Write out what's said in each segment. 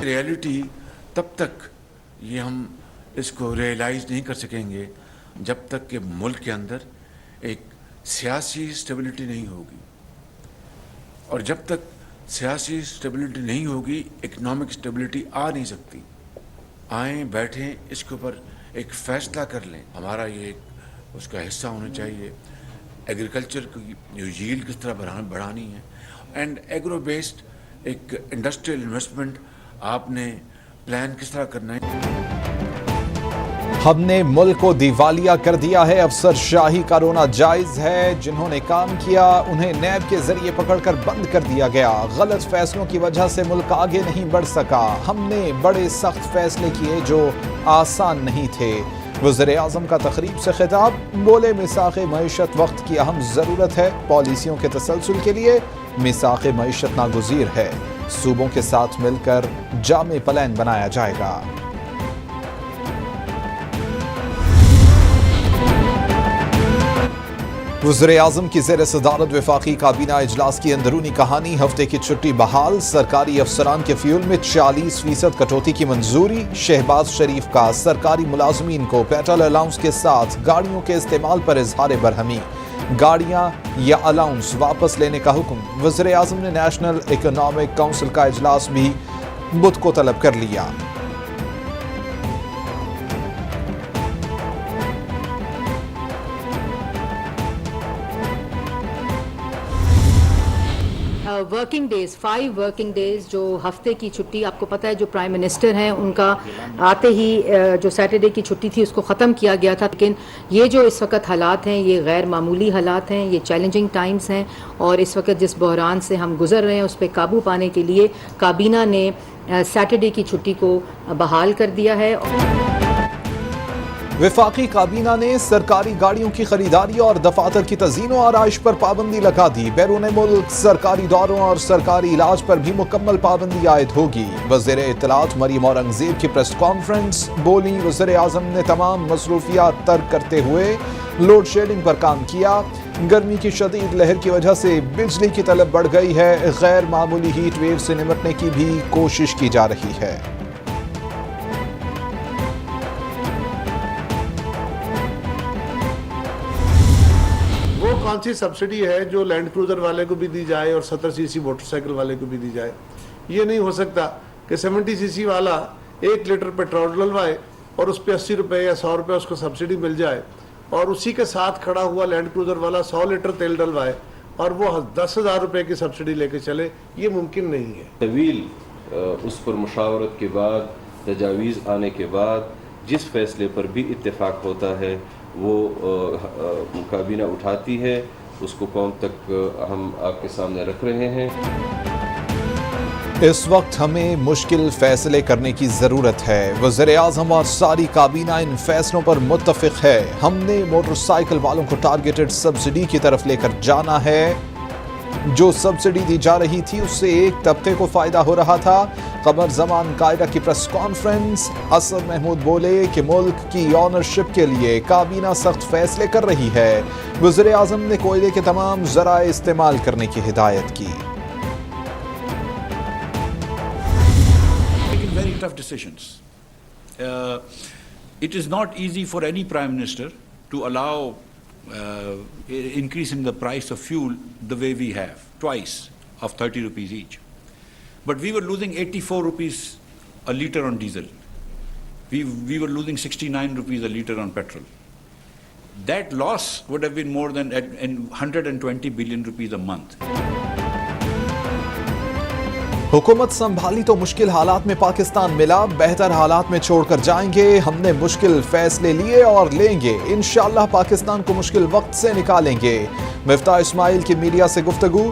Reality تب تک یہ ہم اس کو ریئلائز نہیں کر سکیں گے جب تک کہ ملک کے اندر ایک سیاسی اسٹیبلٹی نہیں ہوگی، اور جب تک سیاسی اسٹیبلٹی نہیں ہوگی اکنامک اسٹیبلٹی آ نہیں سکتی۔ آئیں بیٹھیں اس کے اوپر ایک فیصلہ کر لیں۔ ہمارا یہ ایک اس کا حصہ ہونا چاہیے ایگریکلچر کی جو ییلڈ کس طرح بڑھانی ہے، اینڈ ایگرو بیسڈ ایک انڈسٹریل انویسٹمنٹ آپ نے پلان کس طرح کرنا ہے۔ ہم نے ملک کو دیوالیہ کر دیا ہے، افسر شاہی کا رونا جائز ہے، جنہوں نے کام کیا انہیں نیب کے ذریعے پکڑ کر بند کر دیا گیا، غلط فیصلوں کی وجہ سے ملک آگے نہیں بڑھ سکا، ہم نے بڑے سخت فیصلے کیے جو آسان نہیں تھے۔ وزیر اعظم کا تقریب سے خطاب، بولے میثاق معیشت وقت کی اہم ضرورت ہے، پالیسیوں کے تسلسل کے لیے میثاق معیشت ناگزیر ہے، صوبوں کے ساتھ مل کر جامع پلان بنایا جائے گا۔ وزیر اعظم کی زیر صدارت وفاقی کابینہ اجلاس کی اندرونی کہانی، ہفتے کی چھٹی بحال، سرکاری افسران کے فیول میں 40% کٹوتی کی منظوری، شہباز شریف کا سرکاری ملازمین کو پیٹرول الاؤنس کے ساتھ گاڑیوں کے استعمال پر اظہار برہمی، گاڑیاں یا الاؤنس واپس لینے کا حکم، وزیر اعظم نے نیشنل اکنامک کونسل کا اجلاس بھی بدھ کو طلب کر لیا۔ ورکنگ ڈیز 5 ورکنگ ڈیز جو ہفتے کی چھٹی، آپ کو پتہ ہے جو پرائم منسٹر ہیں ان کا آتے ہی جو سیٹرڈے کی چھٹی تھی اس کو ختم کیا گیا تھا، لیکن یہ جو اس وقت حالات ہیں یہ غیر معمولی حالات ہیں، یہ چیلنجنگ ٹائمز ہیں، اور اس وقت جس بحران سے ہم گزر رہے ہیں اس پہ قابو پانے کے لیے کابینہ نے سیٹرڈے کی چھٹی کو بحال کر دیا ہے۔ وفاقی کابینہ نے سرکاری گاڑیوں کی خریداری اور دفاتر کی تزئین و آرائش پر پابندی لگا دی، بیرون ملک سرکاری دوروں اور سرکاری علاج پر بھی مکمل پابندی عائد ہوگی۔ وزیر اطلاعات مریم اورنگزیب کی پریس کانفرنس، بولی وزیر اعظم نے تمام مصروفیات ترک کرتے ہوئے لوڈ شیڈنگ پر کام کیا، گرمی کی شدید لہر کی وجہ سے بجلی کی طلب بڑھ گئی ہے، غیر معمولی ہیٹ ویو سے نمٹنے کی بھی کوشش کی جا رہی ہے۔ کون سی سبسڈی ہے جو لینڈ کروزر والے کو بھی دی جائے اور 70 سی سی موٹر سائیکل والے کو بھی دی جائے؟ یہ نہیں ہو سکتا کہ 70 سی سی والا 1 لیٹر پیٹرول ڈلوائے اور اس پہ 80 روپے یا 100 روپے اس کو سبسڈی مل جائے، اور اسی کے ساتھ کھڑا ہوا لینڈ کروزر والا 100 لیٹر تیل ڈلوائے اور وہ 10,000 روپے کی سبسڈی لے کے چلے۔ یہ ممکن نہیں ہے۔ طویل اس پر مشاورت کے بعد، تجاویز آنے کے بعد جس فیصلے پر بھی اتفاق ہوتا ہے وہ کابینہ اٹھاتی ہے، اس کو قوم تک ہم آپ کے سامنے رکھ رہے ہیں۔ اس وقت ہمیں مشکل فیصلے کرنے کی ضرورت ہے، وزیر اعظم اور ساری کابینہ ان فیصلوں پر متفق ہے، ہم نے موٹر سائیکل والوں کو ٹارگیٹڈ سبسڈی کی طرف لے کر جانا ہے، جو سبسڈی دی جا رہی تھی اس سے ایک طبقے کو فائدہ ہو رہا تھا۔ قمر زمان قائدہ کی پریس کانفرنس، اسد محمود بولے کہ ملک کی آنرشپ کے لیے کابینہ سخت فیصلے کر رہی ہے، وزیر اعظم نے کوئلے کے تمام ذرائع استعمال کرنے کی ہدایت کی۔ Very tough decisions. It is not easy for any prime minister to allow increase in the price of fuel the way we have, twice of 30 rupees each. But we were losing 84 rupees a litre on diesel. We were losing 69 rupees a litre on petrol. That loss would have been more than 120 billion rupees a month. حکومت سنبھالی تو مشکل حالات میں پاکستان ملا، بہتر حالات میں چھوڑ کر جائیں گے، ہم نے مشکل فیصلے لیے اور لیں گے، انشاءاللہ پاکستان کو مشکل وقت سے نکالیں گے۔ مفتاح اسماعیل کی میڈیا سے گفتگو،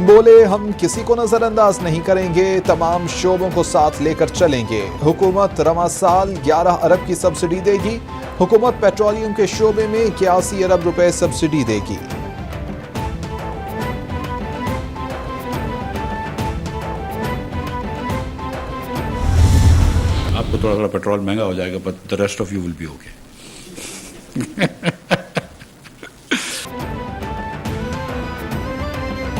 بولے ہم کسی کو نظر انداز نہیں کریں گے، تمام شعبوں کو ساتھ لے کر چلیں گے، حکومت رواں سال 11 ارب کی سبسڈی دے گی، حکومت پیٹرولیم کے شعبے میں 81 ارب روپے سبسڈی دے گی۔ آپ کو تھوڑا تھوڑا پیٹرول مہنگا ہو جائے گا but the rest of you will be okay.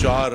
4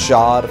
4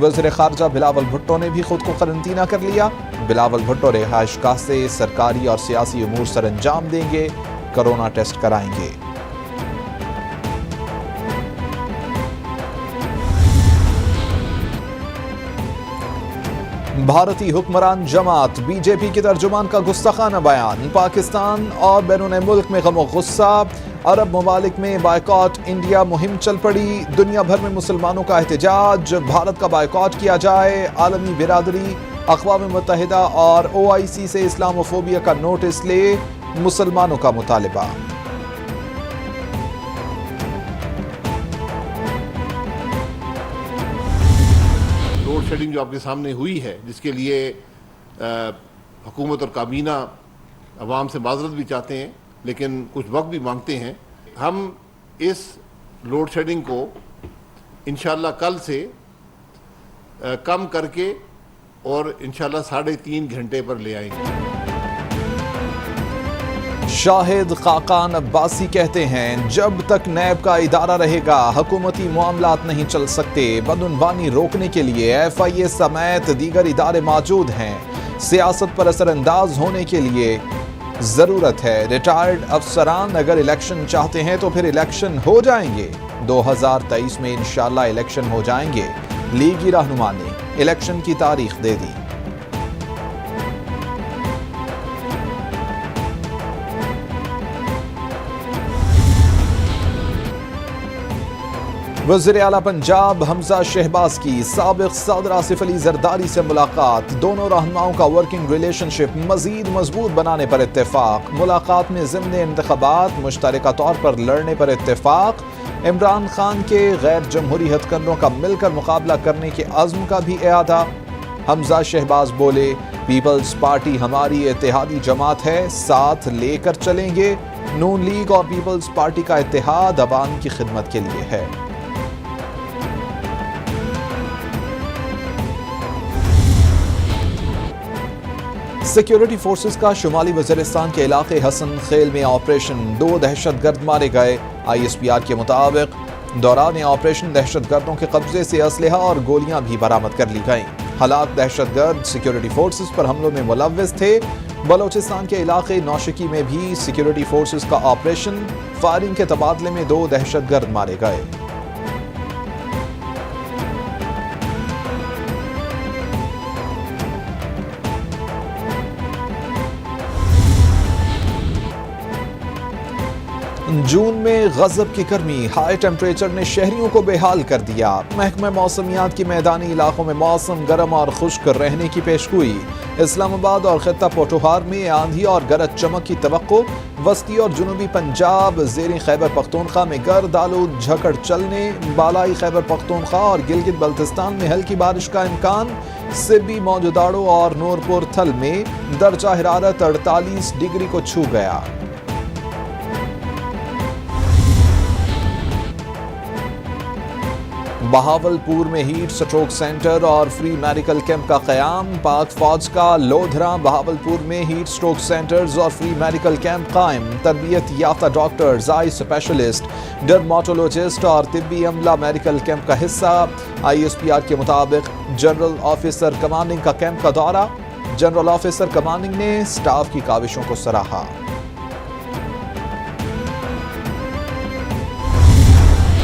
وزیر خارجہ بلاول بھٹو نے بھی خود کو قرنطینہ کر لیا۔ بلاول بھٹو رہائش گاہ سے سرکاری اور سیاسی امور سر انجام دیں گے، کورونا ٹیسٹ کرائیں گے۔ بھارتی حکمران جماعت بی جے پی کے ترجمان کا گستاخانہ بیان، پاکستان اور بیرون ملک میں غم و غصہ، عرب ممالک میں بائیکاٹ انڈیا مہم چل پڑی، دنیا بھر میں مسلمانوں کا احتجاج، بھارت کا بائیکاٹ کیا جائے، عالمی برادری، اقوام متحدہ اور OIC سے اسلام فوبیا کا نوٹس لے، مسلمانوں کا مطالبہ۔ لوڈ شیڈنگ جو آپ کے سامنے ہوئی ہے، جس کے لیے حکومت اور کابینہ عوام سے معذرت بھی چاہتے ہیں لیکن کچھ وقت بھی مانگتے ہیں، ہم اس لوڈ شیڈنگ کو انشاءاللہ کل سے کم کر کے اور انشاءاللہ 3.5 گھنٹے پر لے آئیں گے۔ شاہد خاقان عباسی کہتے ہیں جب تک نیب کا ادارہ رہے گا حکومتی معاملات نہیں چل سکتے، بدعنوانی روکنے کے لیے FIA سمیت دیگر ادارے موجود ہیں، سیاست پر اثر انداز ہونے کے لیے ضرورت ہے، ریٹائرڈ افسران اگر الیکشن چاہتے ہیں تو پھر الیکشن ہو جائیں گے، 2023 میں انشاءاللہ الیکشن ہو جائیں گے، لیگی رہنما نے الیکشن کی تاریخ دے دی۔ وزیر اعلیٰ پنجاب حمزہ شہباز کی سابق صدر آصف علی زرداری سے ملاقات، دونوں رہنماؤں کا ورکنگ ریلیشن شپ مزید مضبوط بنانے پر اتفاق، ملاقات میں ضمن انتخابات مشترکہ طور پر لڑنے پر اتفاق، عمران خان کے غیر جمہوری ہتھ کنڈوں کا مل کر مقابلہ کرنے کے عزم کا بھی اعادہ۔ حمزہ شہباز بولے پیپلز پارٹی ہماری اتحادی جماعت ہے، ساتھ لے کر چلیں گے، نون لیگ اور پیپلز پارٹی کا اتحاد عوام کی خدمت کے لیے ہے۔ سیکیورٹی فورسز کا شمالی وزیرستان کے علاقے حسن خیل میں آپریشن، 2 دہشت گرد مارے گئے۔ ISPR کے مطابق دوران آپریشن دہشت گردوں کے قبضے سے اسلحہ اور گولیاں بھی برآمد کر لی گئیں۔ ہلاک دہشت گرد سیکیورٹی فورسز پر حملوں میں ملوث تھے۔ بلوچستان کے علاقے نوشکی میں بھی سیکیورٹی فورسز کا آپریشن، فائرنگ کے تبادلے میں 2 دہشت گرد مارے گئے۔ جون میں غضب کی گرمی، ہائی ٹیمپریچر نے شہریوں کو بے حال کر دیا۔ محکمہ موسمیات کی میدانی علاقوں میں موسم گرم اور خشک رہنے کی پیشگوئی۔ اسلام آباد اور خطہ پوٹوہار میں آندھی اور گرج چمک کی توقع۔ وسطی اور جنوبی پنجاب، زیریں خیبر پختونخوا میں گرد آلود جھکڑ چلنے، بالائی خیبر پختونخوا اور گلگت بلتستان میں ہلکی بارش کا امکان۔ سبی موجوداڑو اور نورپور تھل میں درجہ حرارت 48 ڈگری کو چھو گیا۔ بہاولپور میں ہیٹ سٹروک سینٹر اور فری میڈیکل کیمپ کا قیام۔ پاک فوج کا لودھرا بہاولپور میں ہیٹ سٹروک سینٹرز اور فری میڈیکل کیمپ قائم۔ تربیت یافتہ ڈاکٹرز، آئی اسپیشلسٹ، ڈرماٹولوجسٹ اور طبی عملہ میڈیکل کیمپ کا حصہ۔ ISPR کے مطابق جنرل آفیسر کمانڈنگ کا کیمپ کا دورہ۔ جنرل آفیسر کمانڈنگ نے سٹاف کی کاوشوں کو سراہا۔